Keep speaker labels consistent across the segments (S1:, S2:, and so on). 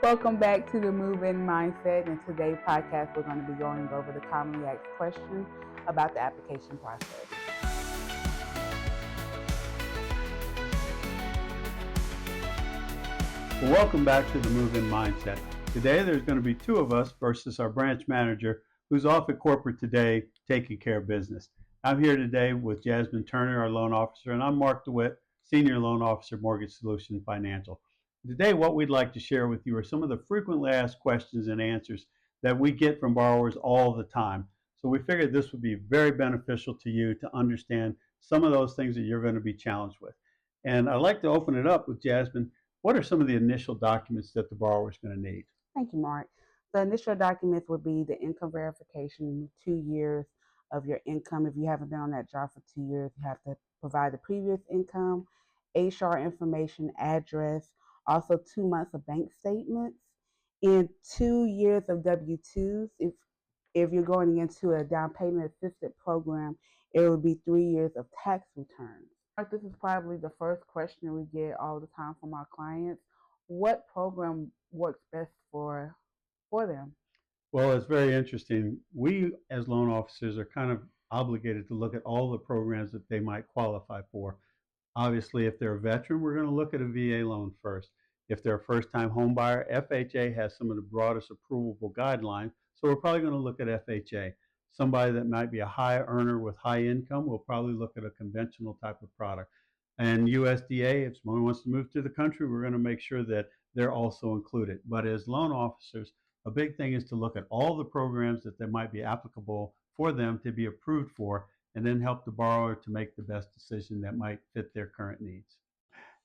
S1: Welcome back to the Move-In Mindset. In today's podcast, we're going to be going over the commonly asked questions about the application process.
S2: Well, welcome back to the Move-In Mindset. Today there's going to be two of us versus our branch manager who's off at corporate today taking care of business. I'm here today with Jasmine Turner, our loan officer, and I'm Mark Dewitt, Senior Loan Officer, Mortgage Solution Financial. Today what we'd like to share with you are some of the frequently asked questions and answers that we get from borrowers all the time. So we figured this would be very beneficial to you to understand some of those things that you're going to be challenged with. And I'd like to open it up with Jasmine. What are some of the initial documents that the borrower is going to need?
S1: Thank you, Mark. The initial documents would be the income verification, 2 years of your income. If you haven't been on that job for 2 years, you have to provide the previous income, HR information, address, also 2 months of bank statements, and 2 years of W-2s. If you're going into a down payment assistance program, it would be 3 years of tax returns. This is probably the first question we get all the time from our clients. What program works best for them?
S2: Well, it's very interesting. We, as loan officers, are kind of obligated to look at all the programs that they might qualify for. Obviously, if they're a veteran, we're going to look at a VA loan first. If they're a first-time home buyer, FHA has some of the broadest approvable guidelines, so we're probably going to look at FHA. Somebody that might be a high earner with high income will probably look at a conventional type of product. And USDA, if someone wants to move to the country, we're going to make sure that they're also included. But as loan officers, a big thing is to look at all the programs that might be applicable for them to be approved for, and then help the borrower to make the best decision that might fit their current needs.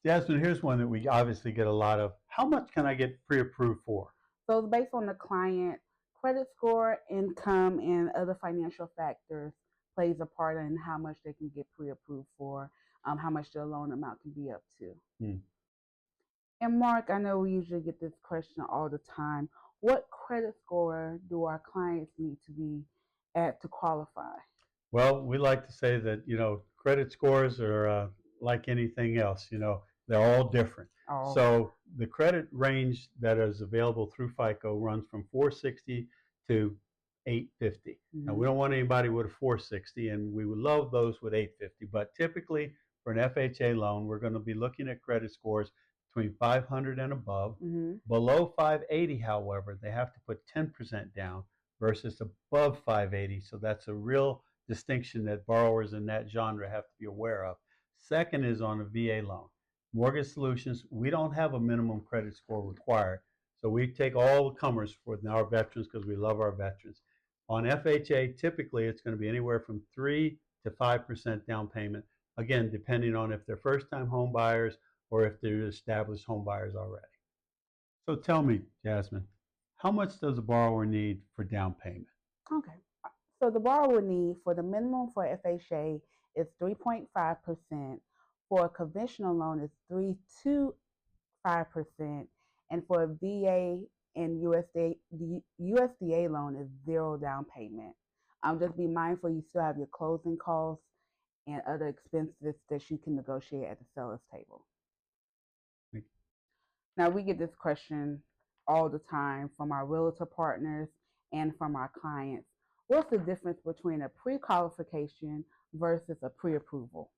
S2: Jasmine, here's one that we obviously get a lot of. How much can I get pre-approved for?
S1: So it's based on the client credit score, income, and other financial factors plays a part in how much they can get pre-approved for, how much their loan amount can be up to. And Mark, I know we usually get this question all the time. What credit score do our clients need to be at to qualify?
S2: Well, we like to say that, credit scores are like anything else, they're all different.
S1: Oh.
S2: So the credit range that is available through FICO runs from 460 to 850. Now, we don't want anybody with a 460, and we would love those with 850. But typically, for an FHA loan, we're going to be looking at credit scores between 500 and above. Below 580, however, they have to put 10% down versus above 580. So that's a real distinction that borrowers in that genre have to be aware of. Second is on a VA loan. Mortgage Solutions, we don't have a minimum credit score required. So we take all the comers for our veterans because we love our veterans. On FHA, typically it's going to be anywhere from 3 to 5% down payment, again, depending on if they're first-time home buyers or if they're established home buyers already. So tell me, Jasmine, how much does a borrower need for down payment?
S1: Okay. So the borrower would need, for the minimum for FHA is 3.5%. For a conventional loan is 3 to 5%. And for a VA and USDA, the USDA loan is 0 down payment. Just be mindful you still have your closing costs and other expenses that you can negotiate at the seller's table. Now, we get this question all the time from our realtor partners and from our clients. What's the difference between a pre-qualification versus a pre-approval?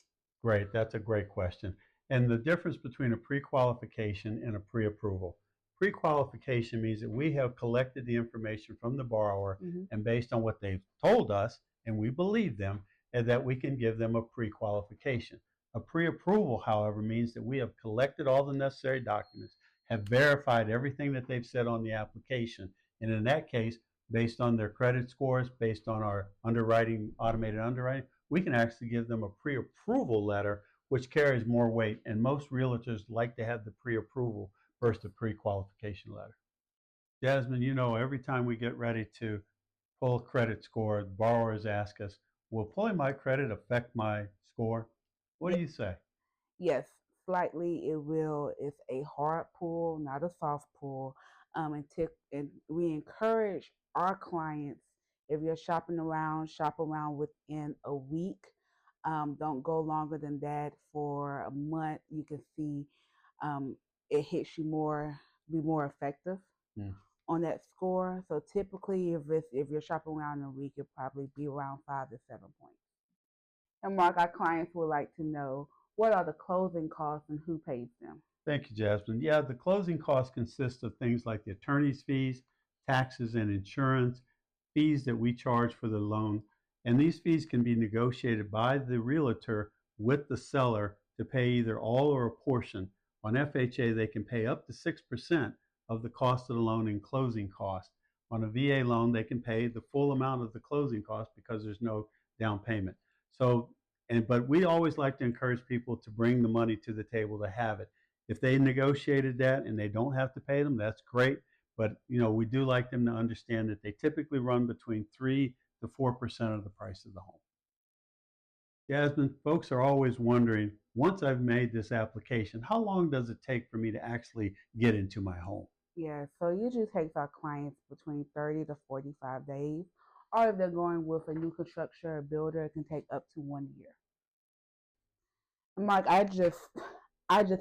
S2: Great, that's a great question. And the difference between a pre-qualification and a pre-approval. Pre-qualification means that we have collected the information from the borrower, and based on what they've told us, and we believe them, and that we can give them a pre-qualification. A pre-approval, however, means that we have collected all the necessary documents, have verified everything that they've said on the application, and in that case, based on their credit scores, based on our underwriting, automated underwriting, we can actually give them a pre-approval letter, which carries more weight, and most realtors like to have the pre-approval versus the pre-qualification letter. Jasmine, every time we get ready to pull a credit score, borrowers ask us, will pulling my credit affect my score? What do you say?
S1: Yes, slightly it will. It's a hard pull, not a soft pull. And we encourage our clients, if you're shopping around, shop around within a week. Don't go longer than that. For a month, you can see it hits you more, be more effective.
S2: Mm.
S1: on that score. So typically, if you're shopping around a week, it'll probably be around 5 to 7 points. And Mark, our clients would like to know, what are the closing costs and who pays them?
S2: Thank you, Jasmine. Yeah, the closing costs consist of things like the attorney's fees, taxes and insurance, fees that we charge for the loan, and these fees can be negotiated by the realtor with the seller to pay either all or a portion. On FHA, they can pay up to 6% of the cost of the loan in closing costs. On a VA loan, they can pay the full amount of the closing costs because there's no down payment. So, but we always like to encourage people to bring the money to the table to have it. If they negotiated that and they don't have to pay them, that's great. But we do like them to understand that they typically run between 3 to 4% of the price of the home. Jasmine, folks are always wondering, once I've made this application, how long does it take for me to actually get into my home?
S1: Yeah, so it usually takes our clients between 30 to 45 days. Or if they're going with a new construction or builder, it can take up to 1 year. Mark, I just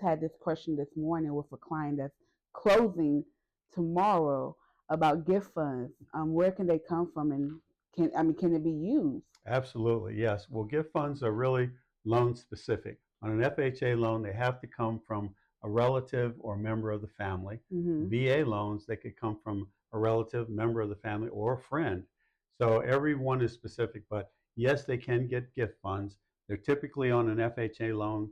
S1: had this question this morning with a client that's closing tomorrow about gift funds. Where can they come from, and can it be used?
S2: Absolutely, yes. Well, gift funds are really loan specific. On an FHA loan, they have to come from a relative or member of the family.
S1: Mm-hmm.
S2: VA loans, they could come from a relative, member of the family, or a friend. So everyone is specific, but yes, they can get gift funds. They're typically on an FHA loan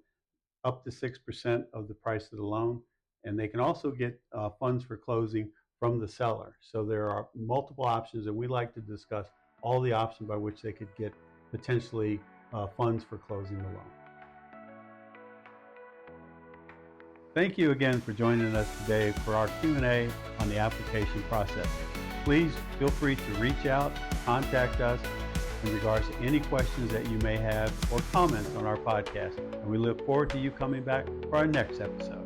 S2: up to 6% of the price of the loan, and they can also get funds for closing from the seller. So there are multiple options, and we like to discuss all the options by which they could get potentially funds for closing the loan. Thank you again for joining us today for our Q&A on the application process. Please feel free to reach out, contact us in regards to any questions that you may have or comments on our podcast. And we look forward to you coming back for our next episode.